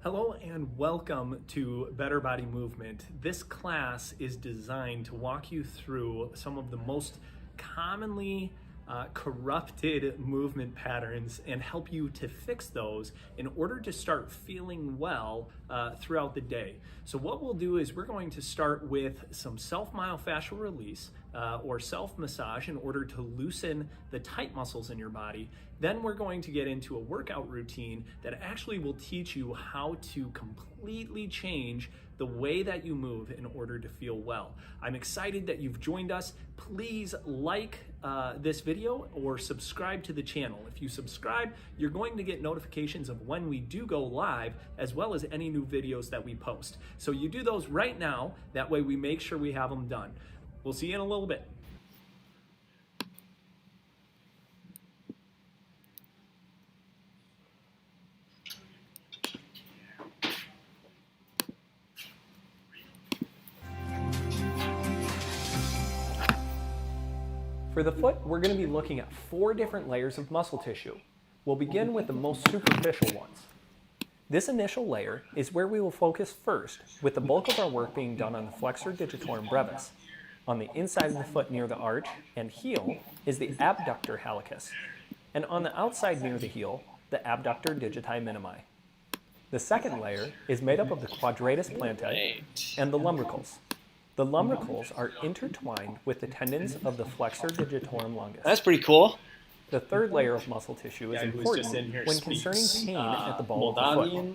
Hello and welcome to Better Body Movement. This class is designed to walk you through some of the most commonly corrupted movement patterns and help you to fix those in order to start feeling well throughout the day. So what we'll do is we're going to start with some self-myofascial release or self-massage in order to loosen the tight muscles in your body. Then we're going to get into a workout routine that actually will teach you how to completely change the way that you move in order to feel well. I'm excited that you've joined us. Please like this video or subscribe to the channel. If you subscribe, you're going to get notifications of when we do go live, as well as any new videos that we post. So you do those right now, that way we make sure we have them done. We'll see you in a little bit. For the foot, we're going to be looking at 4 different layers of muscle tissue. We'll begin with the most superficial ones. This initial layer is where we will focus first, with the bulk of our work being done on the Flexor Digitorum Brevis. On the inside of the foot near the arch and heel is the abductor hallucis, and on the outside near the heel, the abductor digiti minimi. The second layer is made up of the quadratus plantae and the lumbricals. The lumbricals are intertwined with the tendons of the flexor digitorum longus. That's pretty cool. The third layer of muscle tissue is important when concerning pain at the ball of the foot.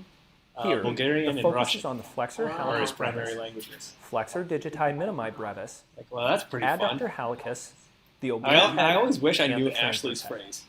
Here, Bulgarian, the focus and Russian is on the flexor are his hallucis primary brevis, languages. flexor digiti minimi brevis, Well, that's pretty adductor fun. hallucis, the oblique I always wish I and knew the transverse Ashley's head. phrase.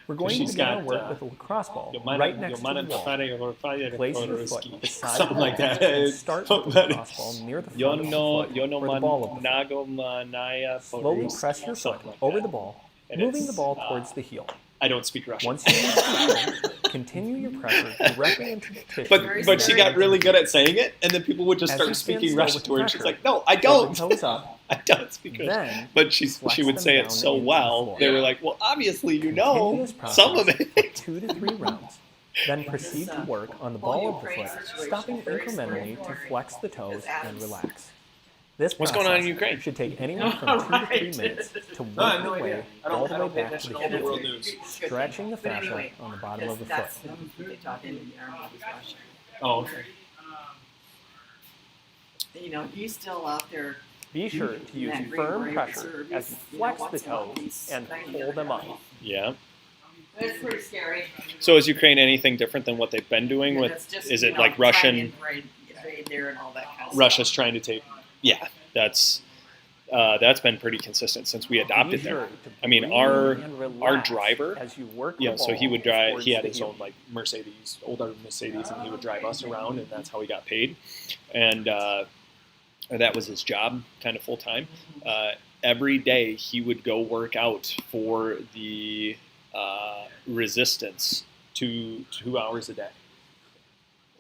We're going to She's begin our got, work with a lacrosse ball right next to the wall. Place your foot beside something the like ball that. and start with the lacrosse ball near the front of the foot or the ball of the foot. Slowly press your foot over the ball, moving the ball towards the heel. I don't speak Russian. Once you reach the heel, continue your pressure directly into the tissue. But she got really good at saying it, and then people would just start speaking Russian to her, and she's like, "No, I don't. Toes up. I don't speak Russian." Then But she would say it so well. They were like, "Well, obviously you know some of it." 2 to 3 rounds. Then proceed to work on the ball of the foot, stopping incrementally to flex the toes and relax. This What's going on in process Ukraine? should take anywhere from 2 to 3 minutes to work your way all the way back to the heel, stretching the fascia on the bottom of the foot. Oh, okay. You know, he's still out there. Be sure to use firm pressure as you flex the toes and pull them up. Yeah. It's pretty scary. So is Ukraine anything different than what they've been doing with? It's just, Is you it know, like Russian? trying to invade there and all that kind of Russia's stuff. trying to take. Yeah, that's been pretty consistent since we adopted there. I mean, our driver, as you work yeah, the so he ball would drive. towards He had the his heel. own like Mercedes, older Mercedes, and he would drive us around, and that's how he got paid. And that was his job, kind of full time. Every day he would go work out for the resistance 2 hours a day.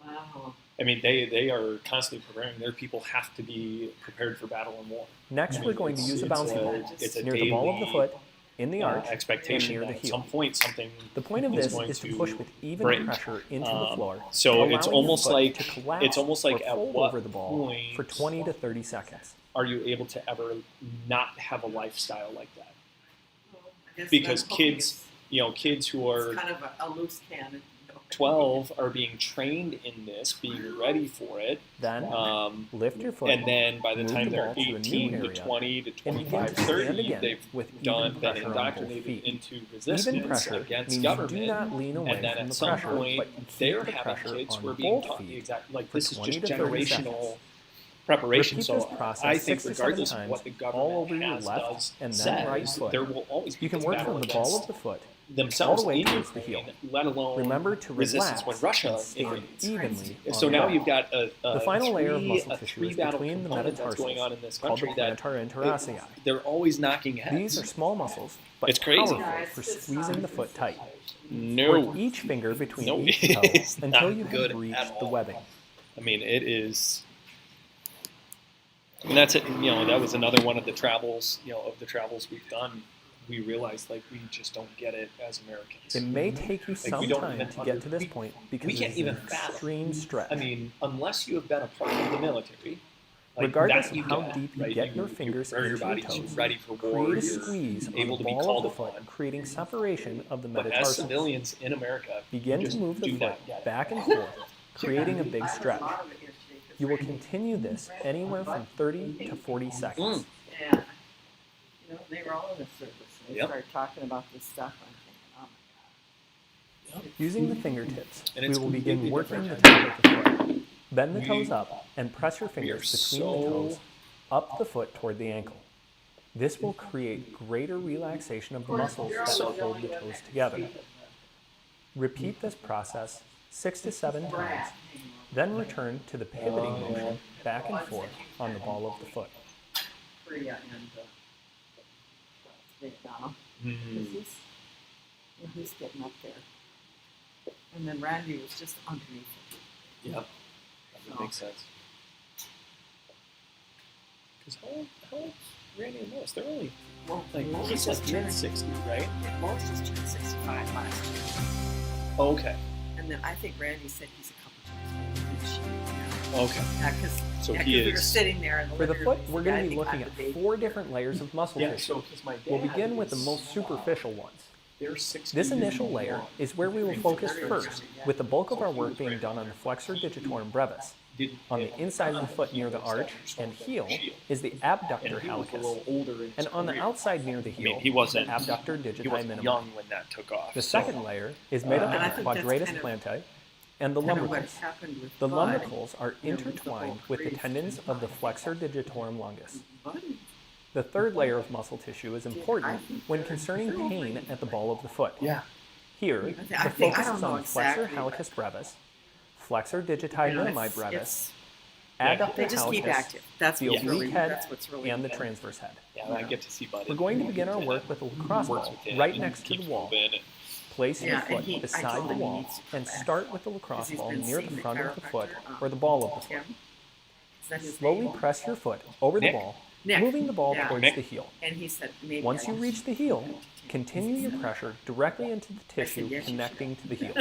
Wow. I mean, they are constantly preparing. Their people have to be prepared for battle and war. Next, we're going to use a bouncy ball It's a near the ball of the daily, foot, in the arch, expectation and near that the at heel. some point something. The point of is this going is to push with even break. pressure into the floor. So it's allowing almost the foot like to collapse or at fold what over the ball point for 20 to 30 seconds. are you able to ever not have a lifestyle like that? I guess Because that's kids, kids who are it's kind of a loose cannon. 12 are being trained in this, being ready for it. Then Um, lift your foot, and then by the move time the they're ball to a new 18 to area, 20 to and begin 25, to stand 30, again they've with even been pressure on both indoctrinated feet. into resistance pressure against means government. do not lean away And then from at the some pressure, point, but you keep they're the having pressure kids who on are being both taught the feet exact, like for this is 20 just to 30 generational seconds. preparation. Repeat So this process I think 6 to 7 regardless of times what the all government over your has, left does, and then says, right foot. there will always be You can this work battle from the ball against of the foot themselves all the way in towards the Ukraine, heel. let alone Remember to resistance relax when Russia and stand invades. evenly So on now the you've ball. got a The final layer of muscle a tissue is battle between the component that's going on metatarsals, in this called the country that Plantar Interossei. they're always knocking heads. These are small muscles, but It's crazy. powerful for squeezing the foot tight. No, Work each finger between No, each toe it's until not you good have reached at the all. webbing. I mean it is, and that's it. That was another one of the travels. Of the travels we've done we realize like we just don't get it as Americans. It may take you Like, some we don't time even to get to this point because we can't it's even an fathom. extreme stretch. I mean, unless you have been a part of the military, like Regardless that of you how get, deep you right? get your fingers prepare your into your body, you're toes, ready for war. create a You're squeeze on able the to be ball called of the foot, upon. creating separation of the But as metatarsals. civilians in America, Begin just to move the do foot not get it. back and forth, creating a big I have stretch. a lot of it yesterday 'cause You will Randy- continue this anywhere from 30 to 40 seconds. Yeah. You know, they were all in the service. And they Yep. started talking about this stuff. I'm thinking, oh my God. Using the fingertips, And we it's will begin completely working the different. top of the foot. Bend the We- toes up and press your we are fingers between so- the toes up the foot toward the ankle. This will create greater relaxation of the muscles that hold the toes together. Repeat this process 6 to 7 times, then return to the pivoting motion back and forth on the ball of the foot. Korea and Vietnam. Mm. He's getting up there. And then Randy was just underneath him. Yep, that would make sense. Because how old's Randy and Lois? They're only Well, like Lois he's just like turned 60, right? Lois just turned 65 last year. Oh, okay. And then I think Randy said he's a couple years older than she. Okay. Yeah, because So yeah, he 'cause we were is. sitting there in the For the living foot, room. we're going I to be think looking I'm at the baby. 4 different layers of muscle Yeah. tissue. So because my dad. We'll begin with the is, most superficial ones. They're 60. This initial years layer long. is where we will focus first, with the bulk of our work being done on the Flexor Digitorum Brevis. On the inside of the foot near the arch and heel is the abductor And he was a hallucis, little older in his and on the career. outside near the I heel mean, he is wasn't. the abductor He digiti wasn't minima. young when that took off. The so- second layer is made up And I of the think that's quadratus kind of- plantae and the Kind of what lumbricals. happened with The Bud. lumbricals are You know, with the intertwined whole with the crease. tendons of the Flexor Digitorum longus. Buddy. The third layer of muscle tissue is important when concerning pain at the ball of the foot. Yeah. Here, I the think- I focus don't is know on Flexor exactly, hallucis brevis, Flexor digiti You know, minimi it's- brevis, it's- adductor They just keep hallucis, active. That's the what's really. oblique head, That's what's really. and the transverse head. Yeah, I get to see Buddy. We're going to begin our work with a lacrosse Works ball with him right and next to the keeps wall. moving and- Place your Yeah, and foot I beside told the him he wall needs to come and back. start with the lacrosse he's ball been near the seeing the front of the foot chiropractor, or the ball of the foot. Tim. Is that his Slowly name? press your foot over the Nick? ball, Nick. moving the ball Yeah. towards Nick? the heel. And he said maybe. Once I you reach the heel, continue your pressure directly into the tissue yes, you connecting to the heel.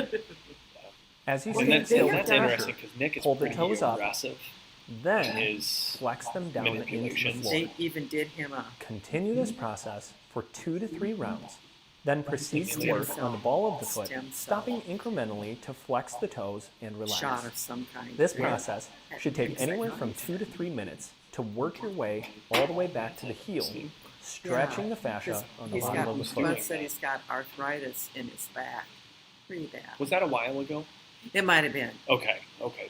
As you And stay that's, still they with that's got- interesting pressure, because Nick is Hold the pretty toes up. aggressive in then his flex them down into the manipulations. floor. They even did him a Continue this process for 2 to 3 rounds. Then proceed to Stem work cell. on the ball of the foot, Stem cell. stopping incrementally to flex the toes and shot relax. of some kind. This Yeah. process should take anywhere from 2 to 3 minutes to work your way all the way back to the heel, stretching the fascia on the He's bottom got, of the Bud foot. said he's got arthritis in his back. Pretty bad. Was that a while ago? It might have been. Okay,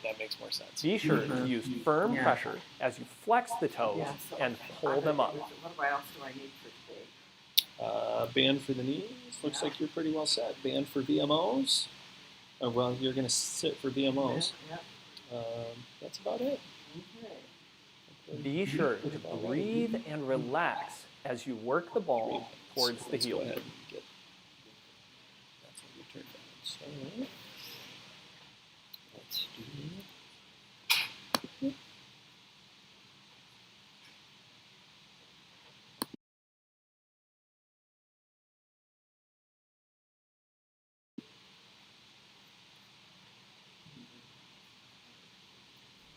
that makes more sense. Be sure to Mhm. use firm Yeah. pressure as you flex the toes Yeah, so and I'm pull them gonna up. use it. What else do I need for today? Band for the knees. Looks Yeah. like you're pretty well set. Band for VMOs. Well, you're going to sit for VMOs. Yeah. That's about it. Okay. Be sure to breathe and relax as you work the ball towards So the let's heel. Go ahead and get, that's what we turned down. So let's do.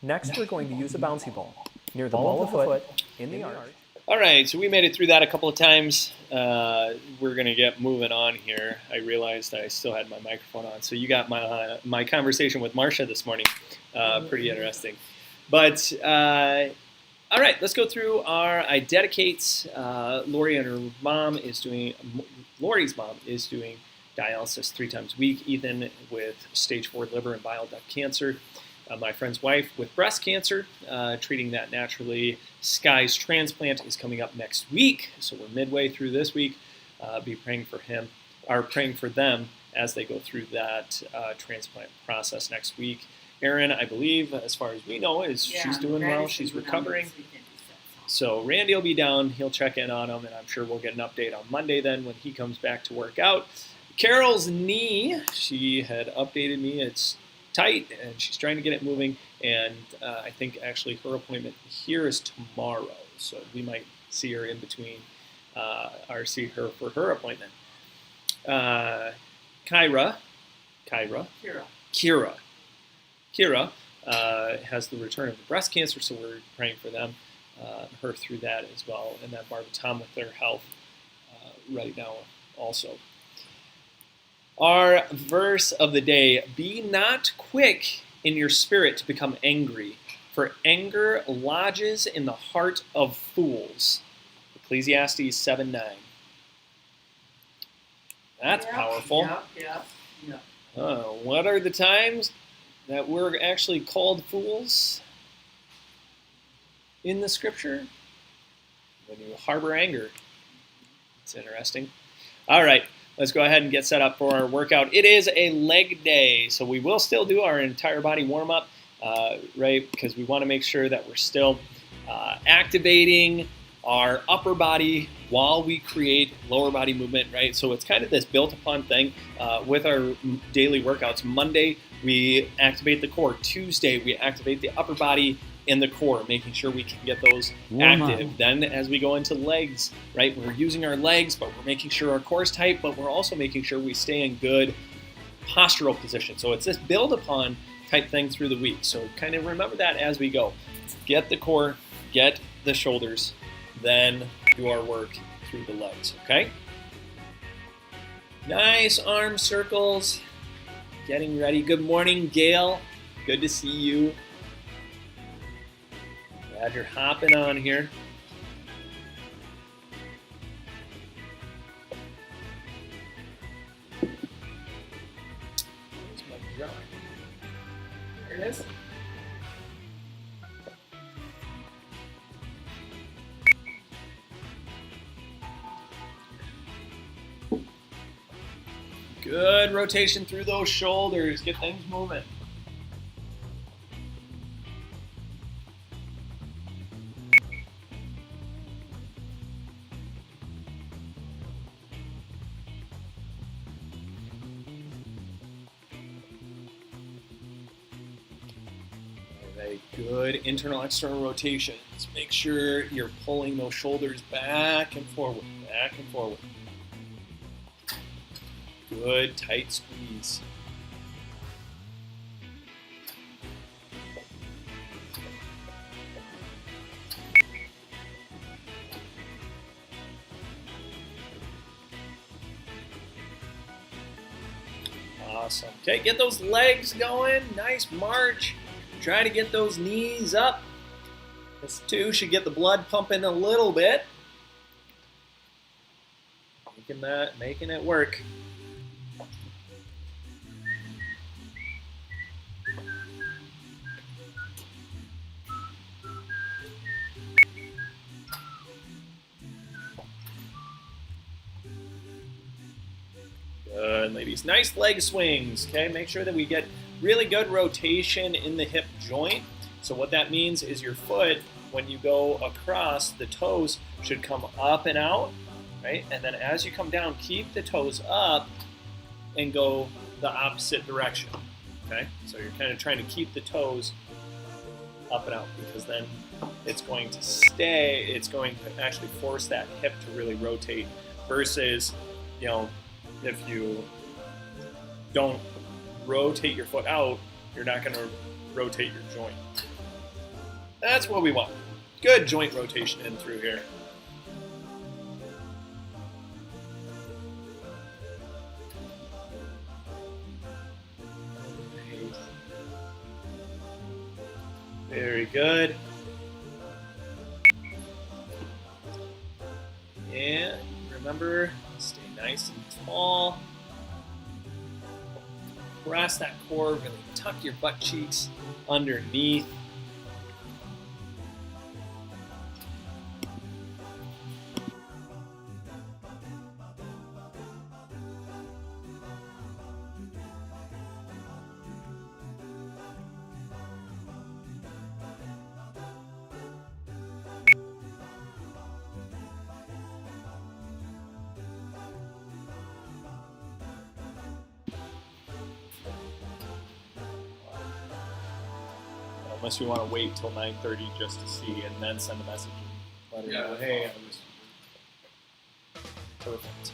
Next, we're going to use a bouncy ball near the ball of the foot in the arch. All right, so we made it through that a couple of times. We're going to get moving on here. I realized I still had my microphone on. So you got my conversation with Marcia this morning. Pretty interesting. But, all right, let's go through our I dedicates. Lori and her mom is doing, Lori's mom is doing dialysis 3 times a week. Ethan with stage 4 liver and bile duct cancer. My friend's wife with breast cancer, treating that naturally. Sky's transplant is coming up next week, so we're midway through this week. Be praying for him, or praying for them as they go through that transplant process next week. Erin, I believe, as far as we know, she's doing well. She's recovering. So Randy will be down. He'll check in on him, and I'm sure we'll get an update on Monday then when he comes back to work out. Carol's knee, she had updated me. It's tight, and she's trying to get it moving, and I think actually her appointment here is tomorrow, so we might see her in between see her for her appointment. Kira has the return of the breast cancer, so we're praying for them, her through that as well, and that Barbara Tom with their health right now also. Our verse of the day: be not quick in your spirit to become angry, for anger lodges in the heart of fools. Ecclesiastes 7:9. That's powerful. What are the times that we're actually called fools in the scripture? When you harbor anger. It's interesting. All right, let's go ahead and get set up for our workout. It is a leg day, so we will still do our entire body warm-up, right? Because we want to make sure that we're still activating our upper body while we create lower body movement, right? So it's kind of this built upon thing with our daily workouts. Monday, we activate the core. Tuesday, we activate the upper body and the core, making sure we can get those active. Then as we go into legs, right, we're using our legs, but we're making sure our core is tight, but we're also making sure we stay in good postural position. So it's this build upon type thing through the week. So kind of remember that as we go. Get the core, get the shoulders, then do our work through the legs, okay? Nice arm circles. Getting ready. Good morning, Gail. Good to see you. Glad you're hopping on here. There's my drawing. There it is. Good rotation through those shoulders. Get things moving. All right, good internal, external rotations. Make sure you're pulling those shoulders back and forward, back and forward. Good, tight squeeze. Awesome. Okay, get those legs going. Nice march. Try to get those knees up. This too should get the blood pumping a little bit. Making it work. Good, ladies. Nice leg swings, okay? Make sure that we get really good rotation in the hip joint. So what that means is your foot, when you go across, the toes should come up and out, right? And then as you come down, keep the toes up and go the opposite direction, okay? So you're kind of trying to keep the toes up and out, because then it's going to stay, it's going to actually force that hip to really rotate, versus, you know, if you don't rotate your foot out, you're not going to rotate your joint. That's what we want. Good joint rotation in through here. Very good. And remember, stay nice and tall. Press that core, really tuck your butt cheeks underneath. Unless you want to wait till 9:30 just to see and then send a message. Let her know, hey, I was Perfect.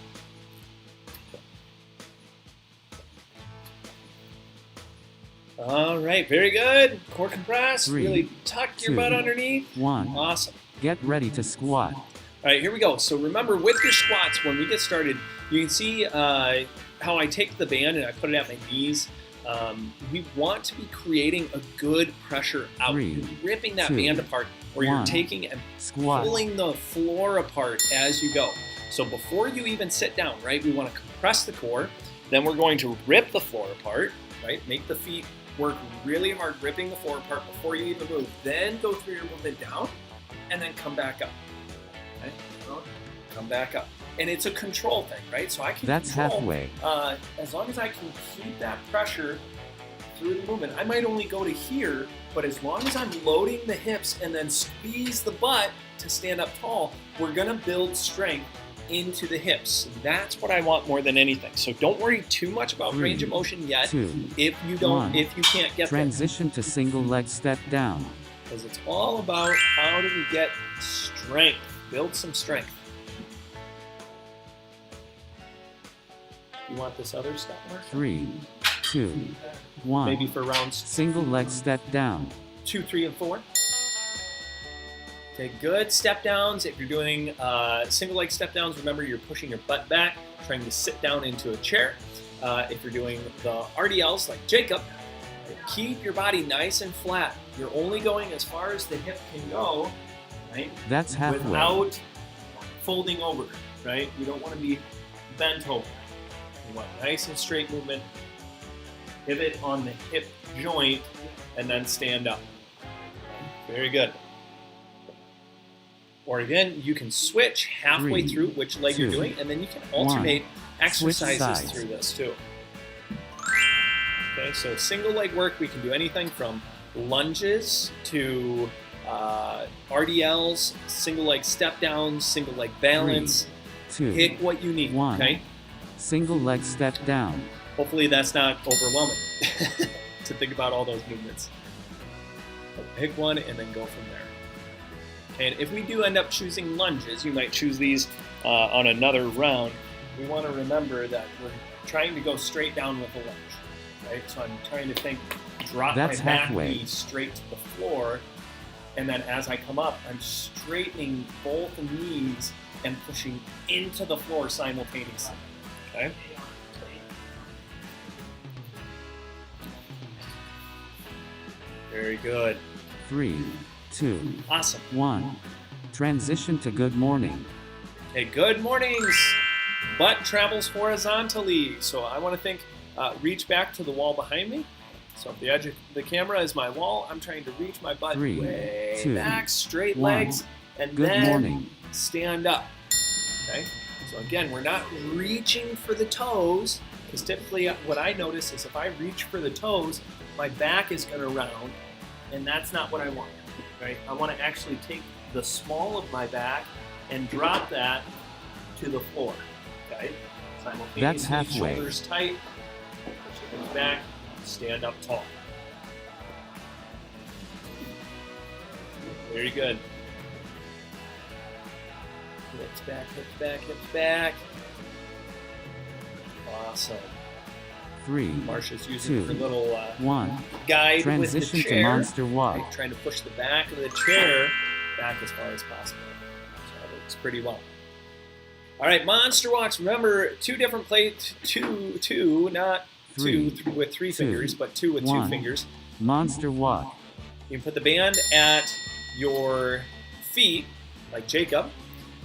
All right, very good. Core compress. 3, Really tuck your 2, butt underneath. 1. Awesome. Get ready to squat. All right, here we go. So remember, with your squats, when we get started, you can see how I take the band and I put it at my knees. We want to be creating a good pressure out. 3, You're ripping that 2, band apart, or 1. you're taking and Squat. pulling the floor apart as you go. So before you even sit down, right, we want to compress the core. Then we're going to rip the floor apart, right? Make the feet work really hard, ripping the floor apart before you even move. Then go through your movement down, and then come back up. Okay? Come back up. And it's a control thing, right? So I can That's control, halfway. as long as I can keep that pressure through the movement. I might only go to here, but as long as I'm loading the hips and then squeeze the butt to stand up tall, we're gonna build strength into the hips. That's what I want more than anything. So don't worry too much about 3, range of motion yet. 2, if you 1. can't get there. Transition to single leg step down. Because it's all about how do we get strength, build some strength. You want this other step, Mark? 3, 2, 1. Maybe for rounds Single leg step down. 2, 3, and 4. Okay, good step downs. If you're doing single leg step downs, remember you're pushing your butt back, trying to sit down into a chair. If you're doing the RDLs like Jacob, keep your body nice and flat. You're only going as far as the hip can go, right? That's halfway. Without folding over, right? You don't want to be bent over. You want nice and straight movement. Pivot on the hip joint and then stand up. Very good. Or again, you can switch halfway 3, through which leg 2, you're doing, and then you can alternate 1. exercises sides. through this too. Okay, so single leg work, we can do anything from lunges to RDLs, single leg step downs, single leg balance. 3, 2, Pick what you need, 1. okay? Single leg step down. Hopefully that's not overwhelming to think about all those movements. But pick one and then go from there. And if we do end up choosing lunges, you might choose these on another round. We want to remember that we're trying to go straight down with a lunge, right? So I'm trying to drop That's my back halfway. knee straight to the floor, and then as I come up, I'm straightening both knees and pushing into the floor simultaneously, okay? Very good. 3, 2, Awesome. 1. Transition to good morning. Okay, good mornings. Butt travels horizontally. So I want to reach back to the wall behind me. So if the edge of the camera is my wall, I'm trying to reach my butt 3, way 2, back, straight 1. legs, and Good then morning. stand up. Okay? So again, we're not reaching for the toes, because typically what I notice is if I reach for the toes, my back is going to round, and that's not what I want. Right? I want to actually take the small of my back and drop that to the floor. Okay? Simultaneously, That's halfway. shoulders tight, push the back, stand up tall. Very good. Hips back, hips back, hips back. Awesome. 3, Marsha's using her 2, little 1. guide Transition with the to chair. monster walk. Right, trying to push the back of the chair back as far as possible. So that works pretty well. All right, monster walks. Remember, two different plates, two, not 3, two with three 2, fingers, but two with 2 1. fingers. Monster walk. You can put the band at your feet, like Jacob,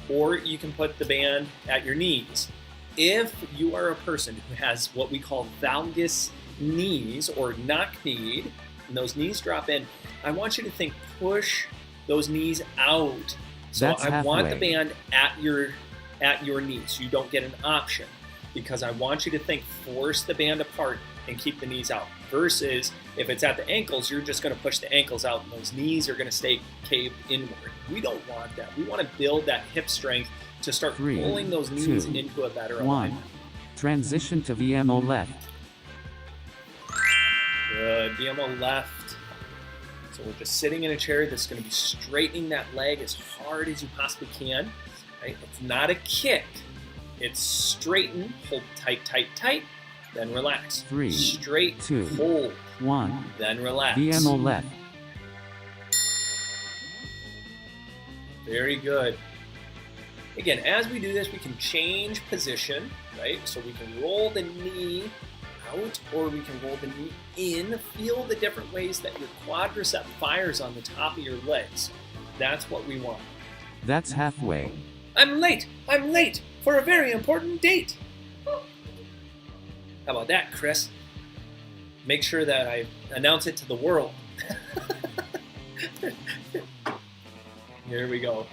or you can put the band at your knees. If you are a person who has what we call valgus knees or knock-kneed, and those knees drop in, I want you to think push those knees out. So That's I want the halfway. band at your knees. So you don't get an option, because I want you to think force the band apart and keep the knees out. Versus if it's at the ankles, you're just going to push the ankles out and those knees are going to stay caved inward. We don't want that. We want to build that hip strength to start 3, pulling those knees 2, into a better 1. alignment. Transition to VMO left. Good. VMO left. So we're just sitting in a chair that's going to be straightening that leg as hard as you possibly can. Right? It's not a kick. It's straighten, hold tight, tight, tight, then relax. 3, Straight, 2, hold, 1. then relax. VMO left. Very good. Again, as we do this, we can change position, right? So we can roll the knee out, or we can roll the knee in. Feel the different ways that your quadricep fires on the top of your legs. That's what we want. That's halfway. I'm late for a very important date. How about that, Chris? Make sure that I announce it to the world. Here we go.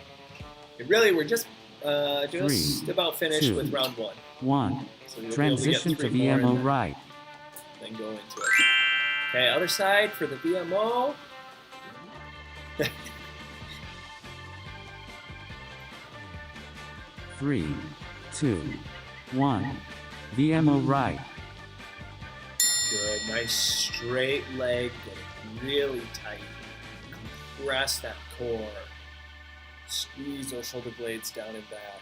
Really, we're just about finished 2, with round 1. 1. So you'll Transition be able to to get 3 more VMO and right. then go into it. Okay, other side for the VMO. 3, 2, 1. VMO right. Good, nice straight leg, get it really tight. Compress that core. Squeeze those shoulder blades down and back.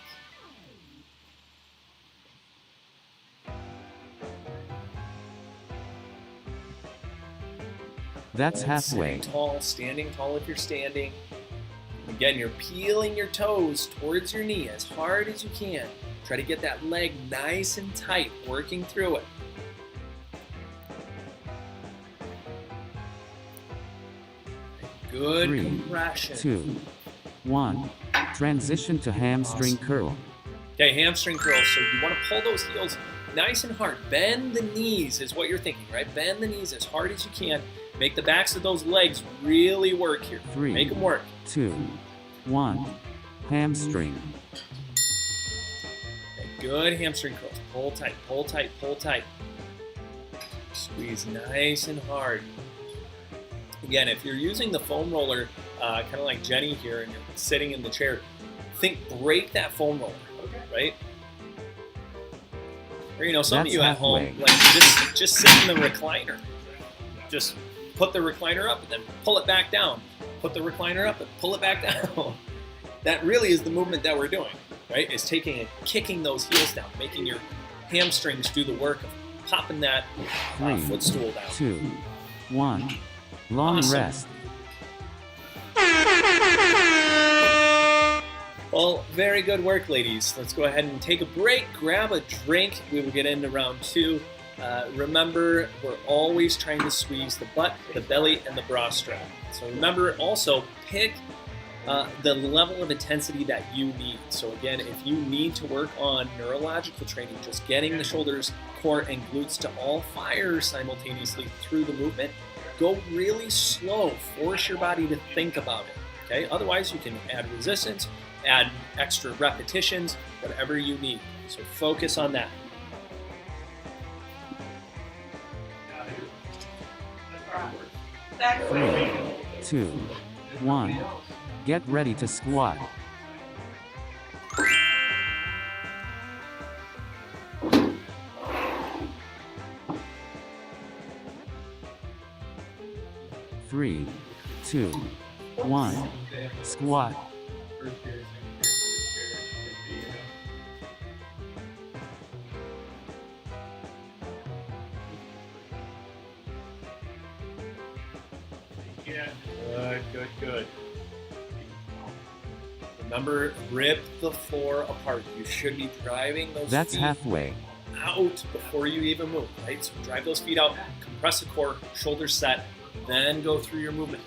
That's halfway. Standing tall if you're standing. Again, you're peeling your toes towards your knee as hard as you can. Try to get that leg nice and tight, working through it. Good 3, compression. 2, 1. Transition to hamstring curl. Okay, hamstring curls. So you want to pull those heels nice and hard. Bend the knees is what you're thinking, right? Bend the knees as hard as you can. Make the backs of those legs really work here. 3, Make them work. 2, 1. Hamstring. Okay, good hamstring curls. Pull tight, pull tight, pull tight. Squeeze nice and hard. Again, if you're using the foam roller, kind of like Jenny here, and you're sitting in the chair, break that foam roller, right? Or some of That's you at home, halfway. like just sit in the recliner. Just put the recliner up and then pull it back down. Put the recliner up and pull it back down. That really is the movement that we're doing, right? Is taking and kicking those heels down, making your hamstrings do the work of popping that 3, footstool down. 2, 1. Long Awesome. rest. Well, very good work, ladies. Let's go ahead and take a break, grab a drink. We will get into round 2. Remember, we're always trying to squeeze the butt, the belly, and the bra strap. So remember, also pick the level of intensity that you need. So again, if you need to work on neurological training, just getting the shoulders, core, and glutes to all fire simultaneously through the movement, go really slow. Force your body to think about it. Okay. Otherwise, you can add resistance, add extra repetitions, whatever you need. So focus on that. Three, 2, 1. Get ready to squat. Three, 2, 1. Squat. Good. Remember, rip the floor apart. You should be driving those That's feet halfway. out before you even move, right? So drive those feet out, compress the core, shoulders set, then go through your movement.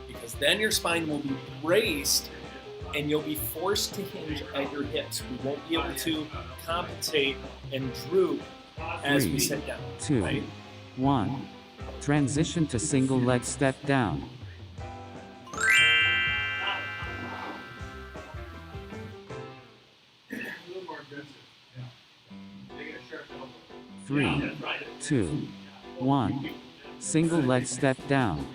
Because then your spine will be braced and you'll be forced to hinge at your hips. We won't be able to compensate and droop as we 3, sit down, 2, right? 1. Transition to single leg step down. Three, 2, 1. Single leg step down.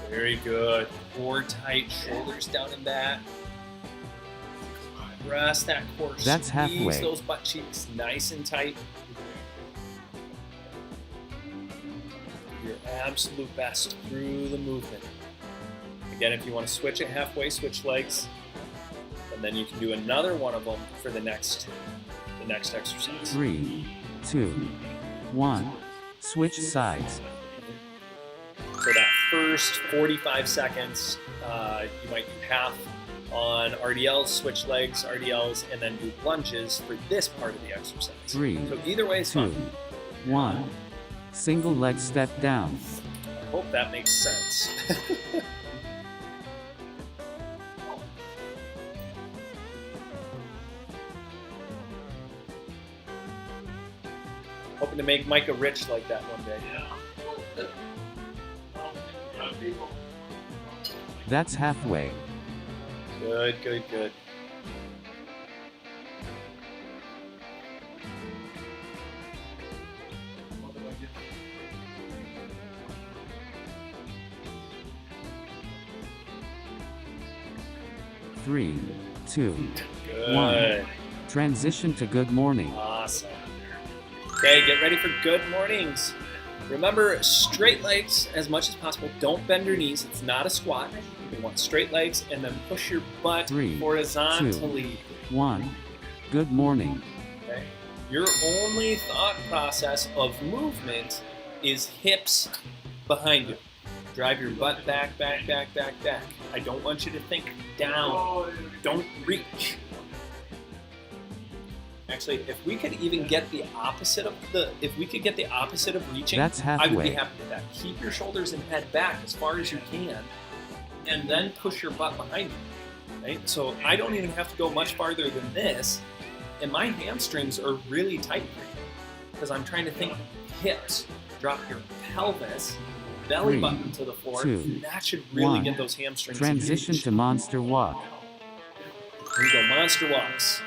Very good. Core tight, shoulders down and back. Press that core. That's Squeeze halfway. those butt cheeks nice and tight. absolute best through the movement. Again, if you want to switch it halfway, switch legs, and then you can do another one of them for the next exercise. 3, 2, 1. Switch sides. So that first 45 seconds, you might do half on RDLs, switch legs, RDLs, and then do lunges for this part of the exercise. 3, So either way is 2, fine. 1. Single leg step down. I hope that makes sense. Hoping to make Micah rich like that one day. That's halfway. Good, good, good. Three, two, Good. 1. Transition to good morning. Awesome. Okay, get ready for good mornings. Remember, straight legs as much as possible. Don't bend your knees. It's not a squat. You want straight legs, and then push your butt 3, horizontally. 2, 1. Good morning. Okay? Your only thought process of movement is hips behind you. Drive your butt back, back, back, back, back. I don't want you to think down. Don't reach. Actually, if we could even get the opposite of reaching, That's I would be halfway. happy with that. Keep your shoulders and head back as far as you can, and then push your butt behind you. Right? So I don't even have to go much farther than this, and my hamstrings are really tight because I'm trying to think hips. Drop your pelvis, belly 3, button to the floor. 2, That should really 1. get those hamstrings Transition engaged. to monster walk. Here we go, monster walks.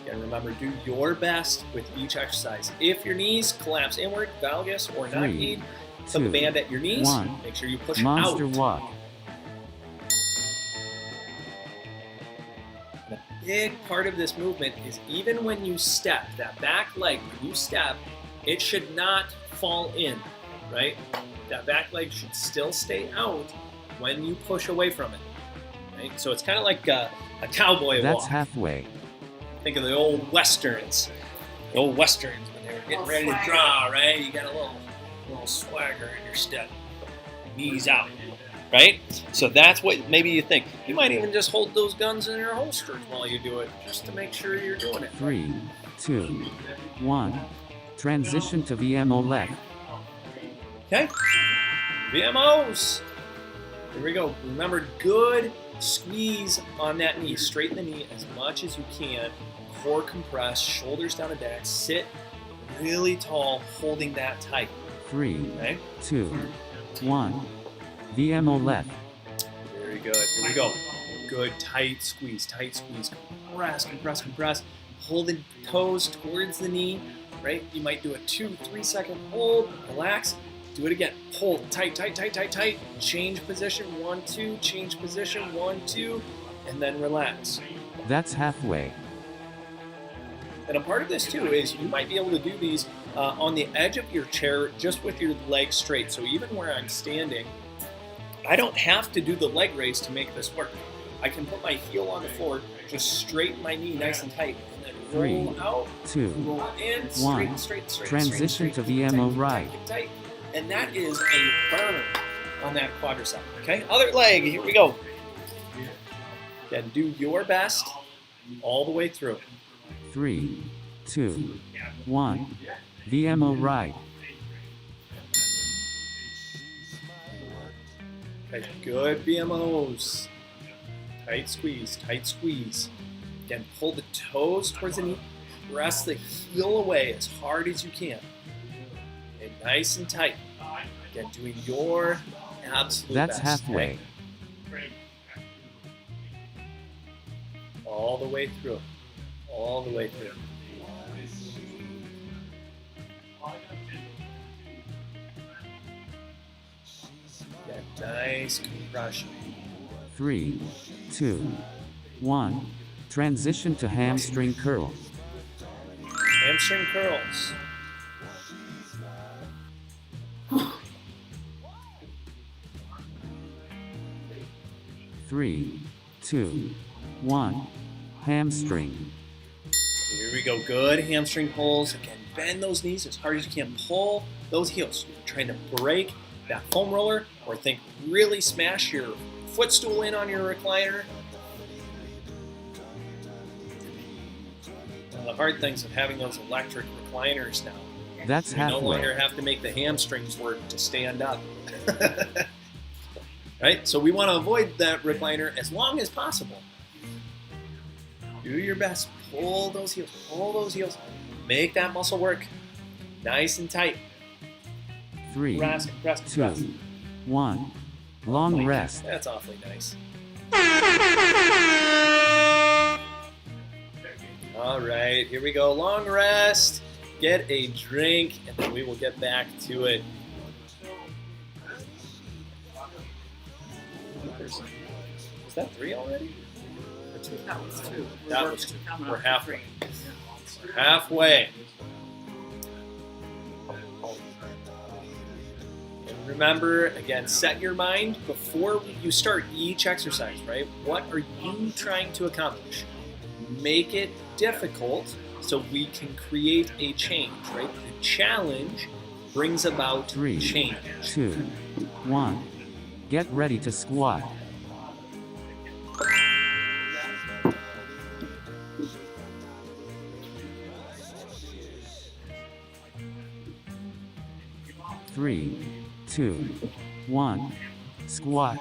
And remember, do your best with each exercise. If your knees collapse inward, valgus, or not 3, need some 2, band at your knees, 1. make sure you push Monster out. walk. And a big part of this movement is even when you step, that back leg, when you step, it should not fall in, right? That back leg should still stay out when you push away from it, right? So it's kind of like a cowboy That's walk. halfway. Think of the old westerns. The old westerns when they were getting ready to draw, right? You got a little swagger in your step. Knees out, right? So that's what maybe you think. You might even just hold those guns in your holsters while you do it, just to make sure you're doing it. 3, 2, 1. Transition to VMO left. Okay? VMOs. Here we go. Remember, good squeeze on that knee. Straighten the knee as much as you can. Core compress, shoulders down and back. Sit really tall, holding that tight. 3, Okay? 2, 1. VMO left. Very good. Here we go. Good. Tight squeeze. Tight squeeze. Compress, compress, compress. Hold the toes towards the knee. Right? You might do a 2-3 second hold. Relax. Do it again. Hold. Tight, tight, tight, tight, tight. Change position. 1, 2. Change position. 1, 2. And then relax. That's halfway. And a part of this too is you might be able to do these on the edge of your chair just with your legs straight. So even where I'm standing, I don't have to do the leg raise to make this work. I can put my heel on the floor, just straighten my knee nice and tight, and then 3, roll out, 2, roll in, 1. straight. Transition to VMO right. Tight. And that is a burn on that quadricep. Okay, other leg. Here we go. Then do your best all the way through. 3, 2, 1. VMO right. Okay, good BMOs. Tight squeeze, tight squeeze. Again, pull the toes towards the knee. Press the heel away as hard as you can. Okay, nice and tight. Again, doing your absolute That's best. halfway. Okay? All the way through. All the way through. Yeah, nice compression. 3, 2, 1. Transition to hamstring curl. Hamstring curls. 3, 2, 1. Hamstring. Here we go. Good hamstring pulls. Again, bend those knees as hard as you can. Pull those heels. You're trying to break that foam roller, or think really smash your footstool in on your recliner. One of the hard things of having those electric recliners now. That's We no halfway. longer have to make the hamstrings work to stand up. Right? So we want to avoid that recliner as long as possible. Do your best. Pull those heels. Pull those heels. Make that muscle work. Nice and tight. 3, Compress, compress, 2, compress. 1. Long rest. That's awfully nice. All right, here we go. Long rest. Get a drink, and then we will get back to it. Is that 3 already? Or 2? That was 2. That was 2. Coming We're up halfway. to 3. We're halfway. And remember, again, set your mind before you start each exercise, right? What are you trying to accomplish? Make it difficult so we can create a change, right? The challenge brings about 3, change. 2, 1. Get ready to squat. Three, 2, 1. Squat.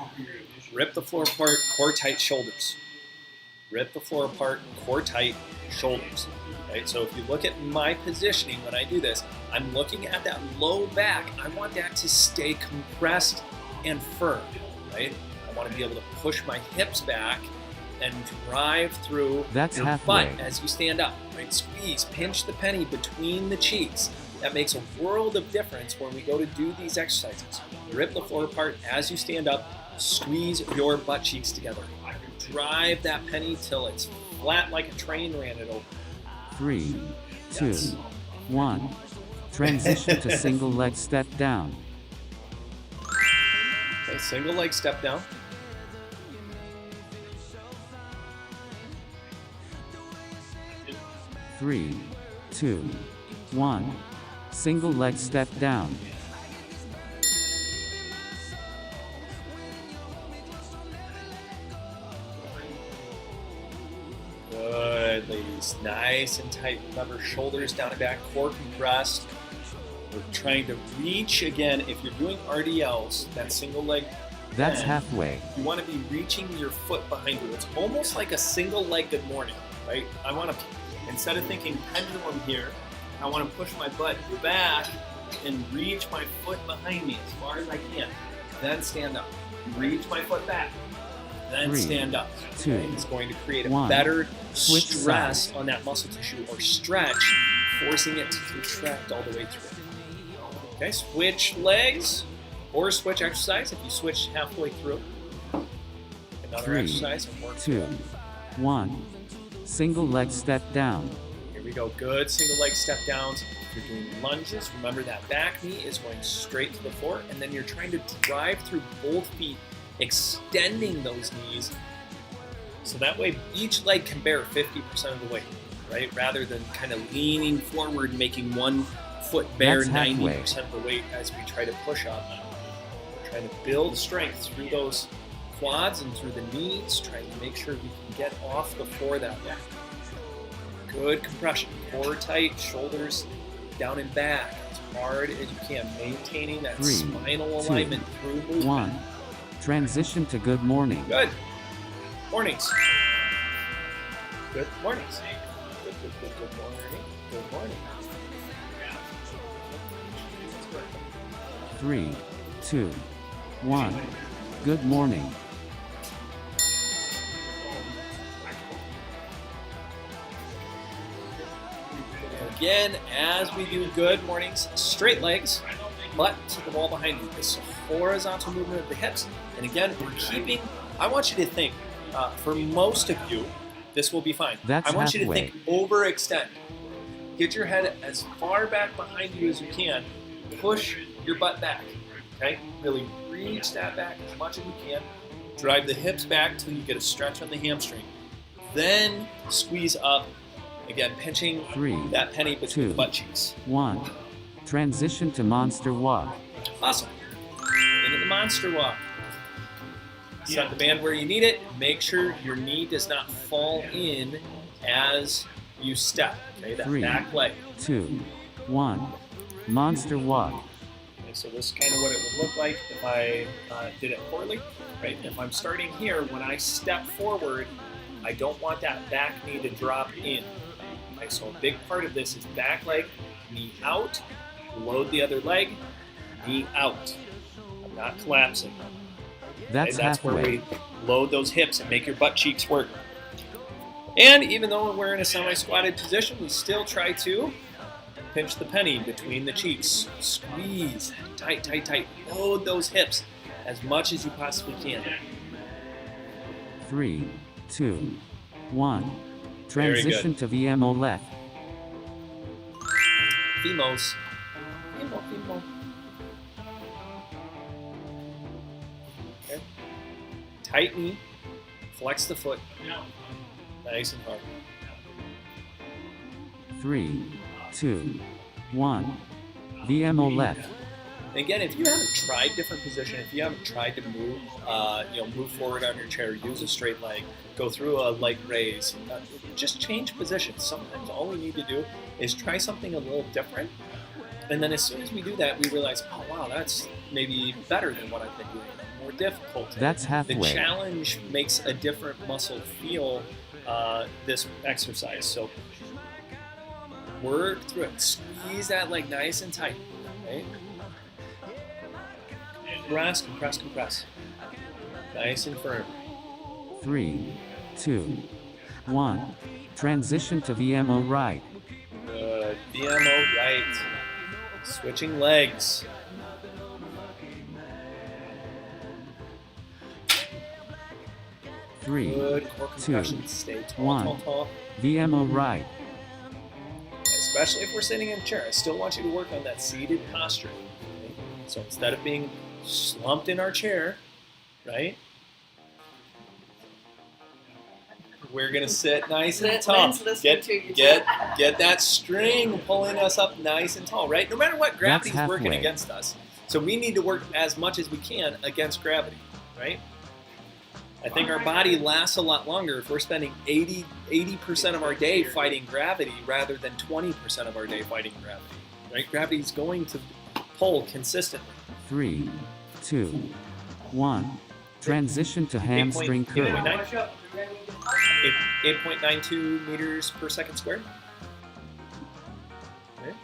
Rip the floor apart, core tight, shoulders. Rip the floor apart, core tight, shoulders. Right? So if you look at my positioning when I do this, I'm looking at that low back. I want that to stay compressed and firm, right? I want to be able to push my hips back and drive through That's your halfway. butt as you stand up, right? Squeeze, pinch the penny between the cheeks. That makes a world of difference when we go to do these exercises. Rip the floor apart as you stand up, squeeze your butt cheeks together. Drive that penny till it's flat like a train ran it over. 3, 2, Yes. 1. Transition to single leg step down. Okay, single leg step down. Three, 2, 1. Single leg step down. Good, ladies. Nice and tight. Remember, shoulders down and back, core compressed. We're trying to reach again. If you're doing RDLs, that single leg, That's bend, halfway. you want to be reaching your foot behind you. It's almost like a single leg good morning, right? I want to, instead of thinking pendulum here, I want to push my butt back and reach my foot behind me as far as I can. Then stand up. Reach my foot back. Then 3, stand up. 2, It's going to create a 1. better Switch stress sides. on that muscle tissue or stretch, forcing it to contract all the way through. Okay, switch legs or switch exercise if you switch halfway through. Another 3, exercise and work. 2, 1. Single leg step down. Here we go. Good single leg step downs. If you're doing lunges, remember that back knee is going straight to the floor, and then you're trying to drive through both feet, extending those knees, so that way each leg can bear 50% of the weight, right? Rather than kind of leaning forward, making one foot bear That's halfway. 90% of the weight as we try to push up. We're trying to build strength through those quads and through the knees, trying to make sure we can get off the floor that way. Good compression, core tight, shoulders down and back as hard as you can, maintaining that 3, spinal 2, alignment through movement. 1. Transition to good morning. Good. Mornings. Good mornings. Good morning. Good morning. 3, 2, 1. Good morning. Again, as we do good mornings, straight legs, butt to the wall behind you. This horizontal movement of the hips. And again, we're keeping, I want you to think, for most of you, this will be fine. That's I want you to halfway. think overextend. Get your head as far back behind you as you can. Push your butt back. Okay? Really reach that back as much as you can. Drive the hips back till you get a stretch on the hamstring. Then squeeze up, again, pinching 3, that penny between 2, the butt cheeks. 1. Transition to monster walk. Awesome. Into the monster walk. Set the band where you need it. Make sure your knee does not fall in as you step. Okay, that 3, back leg. 2, 1. Monster walk. Okay, so this is kind of what it would look like if I did it poorly. Right? If I'm starting here, when I step forward, I don't want that back knee to drop in. Okay, so a big part of this is back leg, knee out, load the other leg, knee out. I'm not collapsing. That's That's halfway. where we load those hips and make your butt cheeks work. And even though we're in a semi-squatted position, we still try to pinch the penny between the cheeks. Squeeze, tight, tight, tight. Load those hips as much as you possibly can. 3, 2, 1. Transition to VMO left. Femos. Femo. Okay. Tight knee. Flex the foot. Nice and hard. 3, 2, 1. VMO left. Again, if you haven't tried different position, if you haven't tried to move, move forward on your chair, use a straight leg, go through a leg raise, just change positions. Sometimes all we need to do is try something a little different, and then as soon as we do that, we realize, oh wow, that's maybe better than what I've been doing, more difficult. That's halfway. The challenge makes a different muscle feel this exercise. So work through it. Squeeze that leg nice and tight. Okay? Compress. Nice and firm. 3, 2, 1. Transition to VMO right. Good. VMO right. Switching legs. Three, Good core 2, compression. Stay tall, 1. tall. VMO right. Especially if we're sitting in a chair. I still want you to work on that seated posture. Okay? So instead of being slumped in our chair, right? We're gonna sit nice and tall. Lynn's listening to you. Get that string pulling us up nice and tall, right? No matter what, gravity's working halfway. against us. So we need to work as much as we can against gravity, right? I think our body lasts a lot longer if we're spending 80% of our day fighting gravity rather than 20% of our day fighting gravity, right? Gravity's going to pull consistently. 3, 2, 1. Transition to hamstring curl. 8.92 meters per second squared. Okay.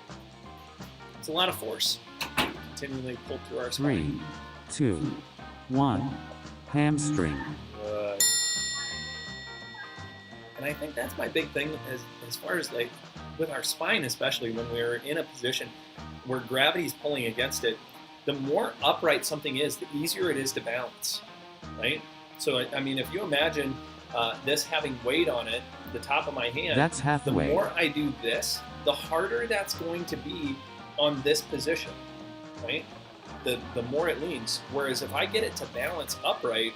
It's a lot of force. Continually pulled through our spine. 3, 2, 1. Hamstring. Good. And I think that's my big thing as far as like with our spine, especially when we're in a position where gravity's pulling against it, the more upright something is, the easier it is to balance, right? So, I mean, if you imagine this having weight on it, the top of my hand, That's halfway. the more I do this, the harder that's going to be on this position, right? The more it leans. Whereas if I get it to balance upright,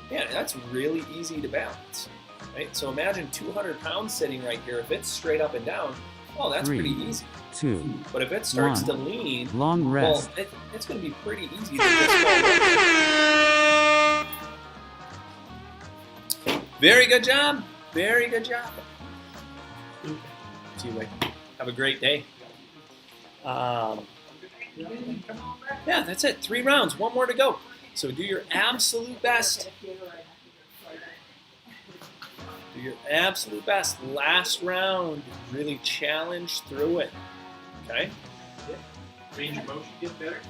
man, that's really easy to balance, right? So imagine 200 pounds sitting right here. If it's straight up and down, well, that's 3, pretty easy. 2. But if it starts 1. to lean, Long rest. well, it's going to be pretty easy to just fall over. Very good job. Very good job. See you later. Have a great day. Yeah, that's it. 3 rounds. 1 more to go. So do your absolute best. Do your absolute best. Last round. Really challenge through it. Okay? Range of motion get better?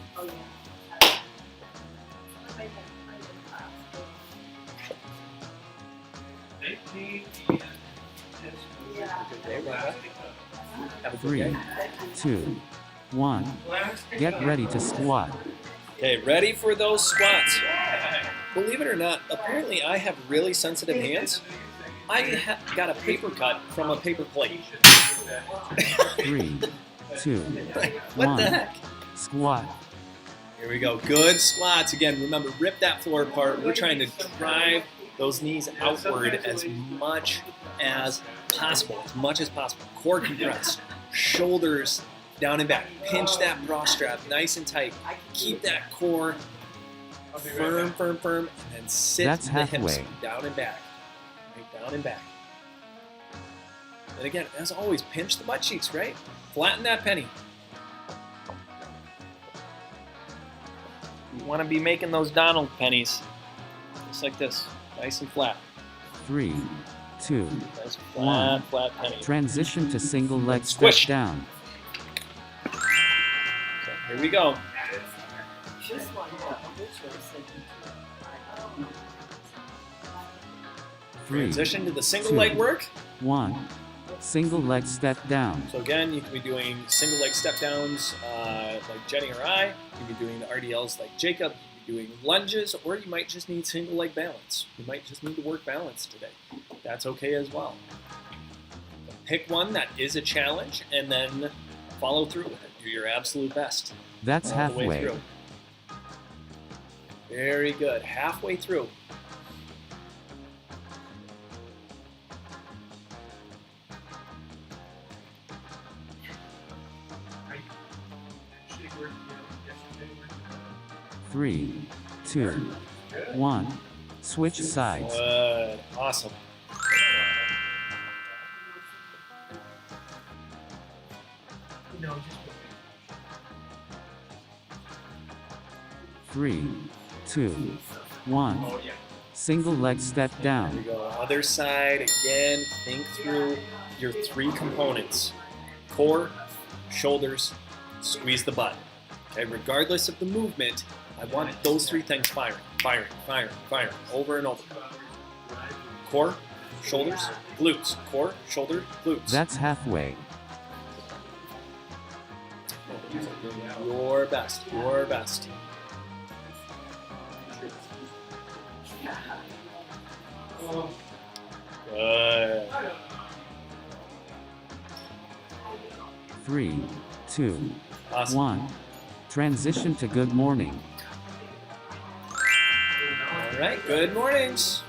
Good day, Rhonda. Have a good 3, day. 2, 1. Get ready to squat. Okay, ready for those squats. Believe it or not, apparently I have really sensitive hands. I got a paper cut from a paper plate. 3, 2, What 1. the heck? Squat. Here we go. Good squats. Again, remember, rip that floor apart. We're trying to drive those knees outward as much as possible. Core compressed. Shoulders down and back. Pinch that bra strap nice and tight. Keep that core firm, and then sit That's the halfway. hips down and back. Right, down and back. And again, as always, pinch the butt cheeks, right? Flatten that penny. You want to be making those Donald pennies, just like this, nice and flat. 3, 2, Nice 1. flat penny. Transition to single leg step Squish. down. So here we go. This one, obituary said you 3, Transition to the single Two. leg work. 1. Single leg step down. So again, you can be doing single leg step downs like Jenny or I. You can be doing RDLs like Jacob. You can be doing lunges, or you might just need single leg balance. You might just need to work balance today. That's okay as well. Pick one that is a challenge, and then follow through with it. Do your absolute best. That's all the way halfway. through. Very good. Halfway through. Three, 2, 1. Switch sides. Good. Awesome. Three, 2, 1. Single leg step Here we down. go. Other side. Again, think through your three components. Core, shoulders, squeeze the butt. Okay, regardless of the movement, I want those three things firing, over and over. Core, shoulders, glutes. Core, shoulder, glutes. That's halfway. Your best, your best. Good. 3, 2, Awesome. 1. Transition to good morning. All right, good mornings.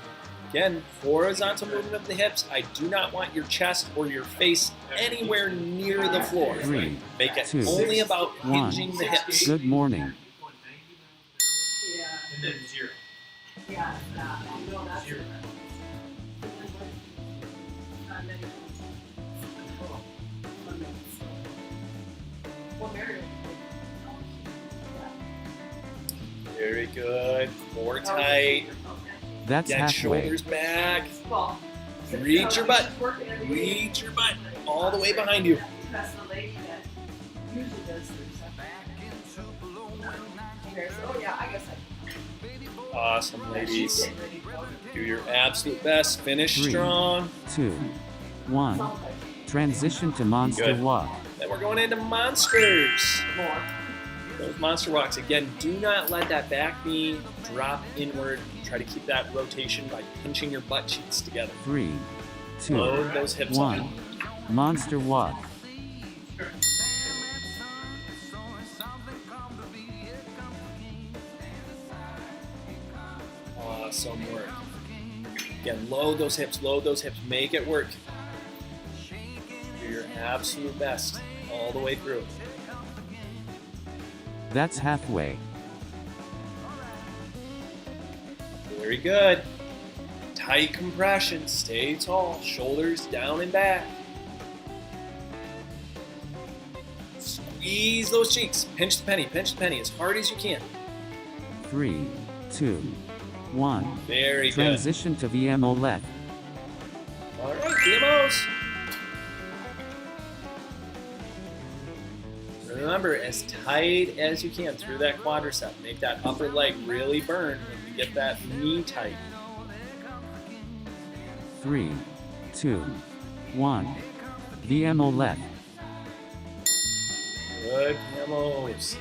Again, horizontal movement of the hips. I do not want your chest or your face anywhere near the floor. 3, Make it 2, only about 1. hinging the hips. Good morning. Very good. Core tight. That's Get halfway. shoulders back. Reach your butt. Reach your butt all the way behind you. That's the lady that usually does this. Oh yeah, I guess Awesome, ladies. she's getting ready to go. Do your absolute best. Finish 3, strong. 2, 1. Transition to monster Good. walk. Then we're going into monsters. More. Those monster walks. Again, do not let that back knee drop inward. Try to keep that rotation by pinching your butt cheeks together. 3, 2, Load those hips 1. up. Monster walk. Awesome work. Again, load those hips, make it work. Do your absolute best all the way through. That's halfway. Very good. Tight compression, stay tall, shoulders down and back. Squeeze those cheeks, pinch the penny as hard as you can. 3, 2, 1. Very good. Transition to VMO left. All right, DMOs. Remember, as tight as you can through that quadricep. Make that upper leg really burn when you get that knee tight. 3, 2, 1. VMO left. Good DMOs.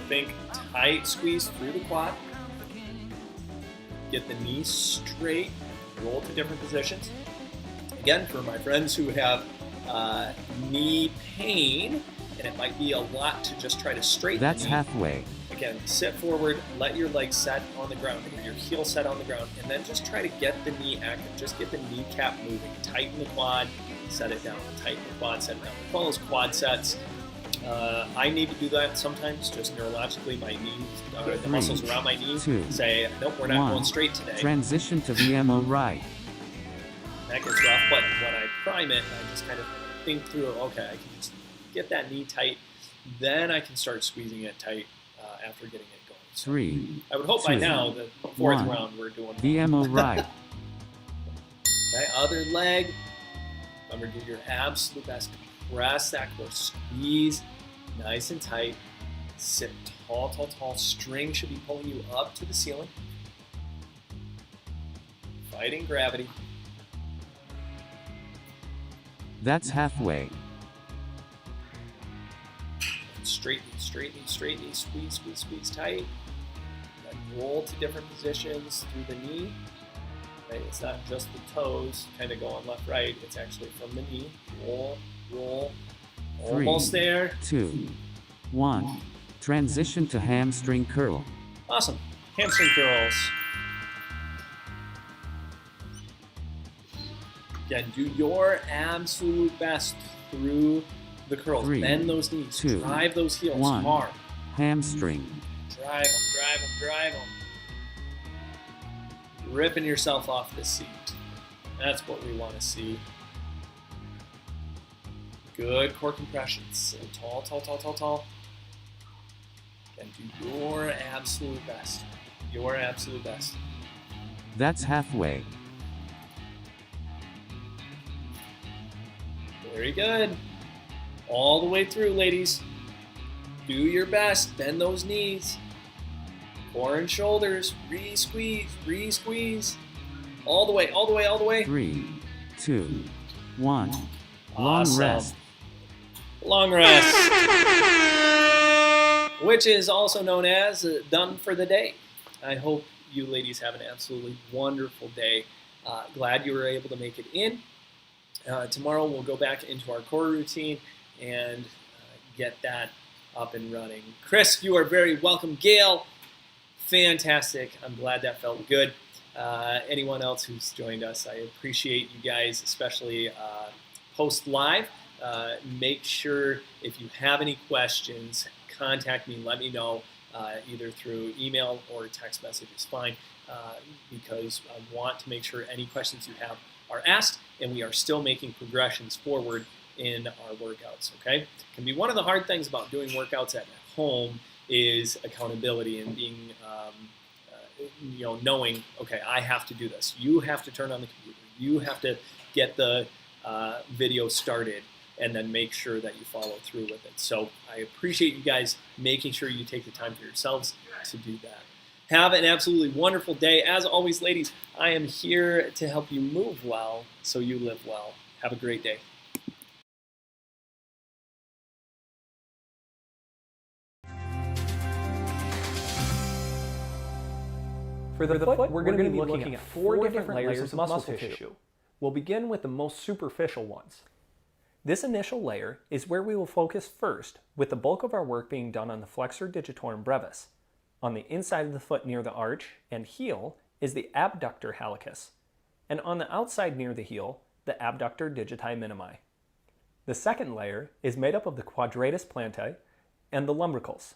Think tight squeeze through the quad. Get the knees straight. Roll to different positions. Again, for my friends who have knee pain, and it might be a lot to just try to straighten That's the knee. halfway. Again, sit forward, let your legs set on the ground, or your heel set on the ground, and then just try to get the knee active. Just get the kneecap moving. Tighten the quad, set it down. Tighten the quad, set it down. We call those quad sets. I need to do that sometimes, just neurologically. My knees, the muscles around my knee say, nope, we're not going straight today. Transition to VMO right. That gets rough, but when I prime it, I just kind of think through, okay, I can just get that knee tight, then I can start squeezing it tight after getting it going. So 3, I would hope 2, by now, the fourth 1. round, we're doing VMO right. Okay, other leg. Remember, do your absolute best. Press that core, squeeze nice and tight. Sit tall, tall, tall. String should be pulling you up to the ceiling. Fighting gravity. That's halfway. Straight knee, straight knee, straight knee. Squeeze, squeeze, squeeze tight. Then roll to different positions through the knee. Right? It's not just the toes kind of going left, right. It's actually from the knee. Roll, roll. 3, Almost there. 2, 1. Transition to hamstring curl. Awesome. Hamstring curls. Again, do your absolute best through the curls. 3, Bend those knees. 2, Drive those heels 1. hard. Hamstring. Drive them, drive them, drive them. Ripping yourself off the seat. That's what we want to see. Good core compressions. So tall, tall, tall, tall, tall. And do your absolute best. Your absolute best. That's halfway. Very good. All the way through, ladies. Do your best. Bend those knees. Core and shoulders. Re-squeeze. Re-squeeze. All the way, all the way, all the way. 3, 2, 1. Long Awesome. rest. Long rest. Which is also known as done for the day. I hope you ladies have an absolutely wonderful day. Glad you were able to make it in. Tomorrow we'll go back into our core routine and get that up and running. Chris, you are very welcome. Gail, fantastic. I'm glad that felt good. Anyone else who's joined us, I appreciate you guys, especially post live. Make sure if you have any questions, contact me, let me know, either through email or text message is fine, because I want to make sure any questions you have are asked, and we are still making progressions forward in our workouts, okay? It can be one of the hard things about doing workouts at home is accountability and being, knowing, okay, I have to do this. You have to turn on the computer. You have to get the video started and then make sure that you follow through with it. So I appreciate you guys making sure you take the time for yourselves to do that. Have an absolutely wonderful day. As always, ladies, I am here to help you move well so you live well. Have a great day. For the foot, we're going to be looking at 4 different layers of muscle tissue. We'll begin with the most superficial ones. This initial layer is where we will focus first, with the bulk of our work being done on the Flexor Digitorum Brevis. On the inside of the foot near the arch and heel is the abductor hallucis, and on the outside near the heel, the abductor digiti minimi. The second layer is made up of the quadratus plantae and the lumbricals.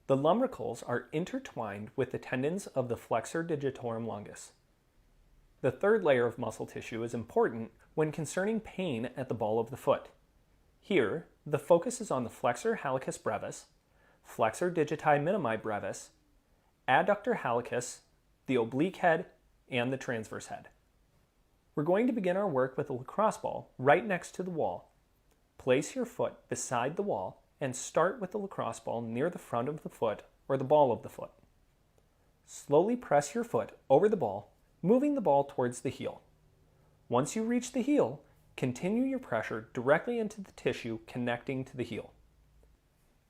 The lumbricals are intertwined with the tendons of the Flexor Digitorum longus. The third layer of muscle tissue is important when concerning pain at the ball of the foot. Here, the focus is on the Flexor hallucis brevis, Flexor digiti minimi brevis, adductor hallucis, the oblique head, and the transverse head. We're going to begin our work with a lacrosse ball right next to the wall. Place your foot beside the wall and start with the lacrosse ball near the front of the foot or the ball of the foot. Slowly press your foot over the ball, moving the ball towards the heel. Once you reach the heel, continue your pressure directly into the tissue connecting to the heel.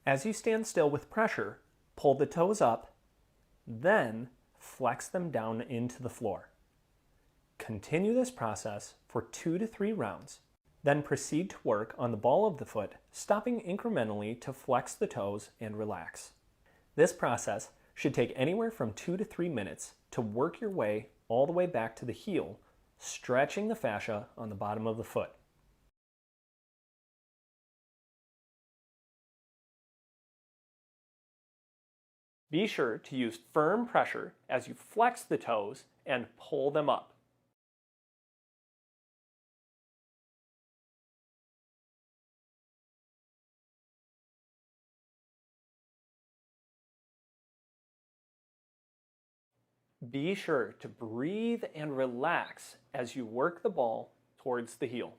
As you stand still with pressure, pull the toes up, then flex them down into the floor. Continue this process for 2 to 3 rounds. Then proceed to work on the ball of the foot, stopping incrementally to flex the toes and relax. This process should take anywhere from 2 to 3 minutes to work your way all the way back to the heel, stretching the fascia on the bottom of the foot. Be sure to use firm pressure as you flex the toes and pull them up. Be sure to breathe and relax as you work the ball towards the heel.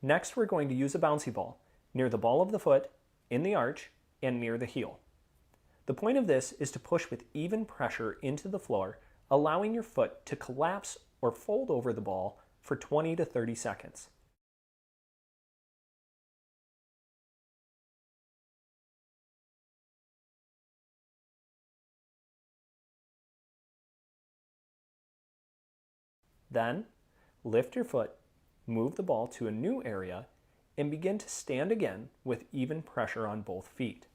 Next, we're going to use a bouncy ball near the ball of the foot, in the arch, and near the heel. The point of this is to push with even pressure into the floor, allowing your foot to collapse or fold over the ball for 20 to 30 seconds. Then, lift your foot, move the ball to a new area, and begin to stand again with even pressure on both feet.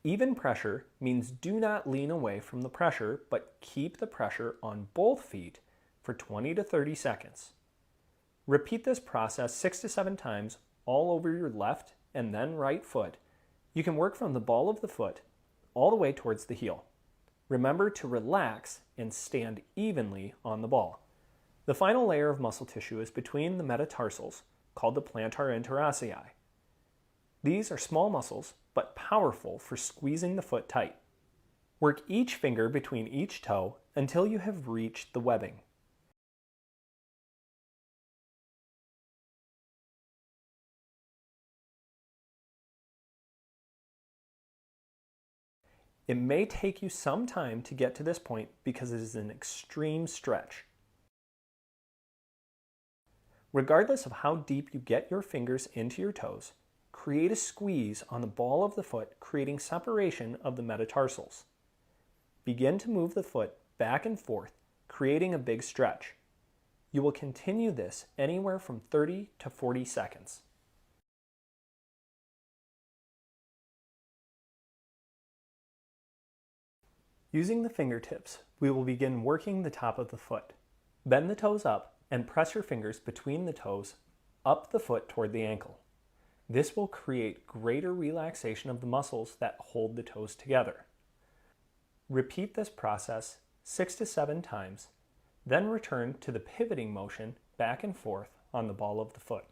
Even pressure means do not lean away from the pressure, but keep the pressure on both feet for 20 to 30 seconds. Repeat this process 6 to 7 times all over your left and then right foot. You can work from the ball of the foot all the way towards the heel. Remember to relax and stand evenly on the ball. The final layer of muscle tissue is between the metatarsals, called the plantar interossei. These are small muscles, but powerful for squeezing the foot tight. Work each finger between each toe until you have reached the webbing. It may take you some time to get to this point because it is an extreme stretch. Regardless of how deep you get your fingers into your toes, create a squeeze on the ball of the foot, creating separation of the metatarsals. Begin to move the foot back and forth, creating a big stretch. You will continue this anywhere from 30 to 40 seconds. Using the fingertips, we will begin working the top of the foot. Bend the toes up and press your fingers between the toes up the foot toward the ankle. This will create greater relaxation of the muscles that hold the toes together. Repeat this process 6 to 7 times, then return to the pivoting motion back and forth on the ball of the foot.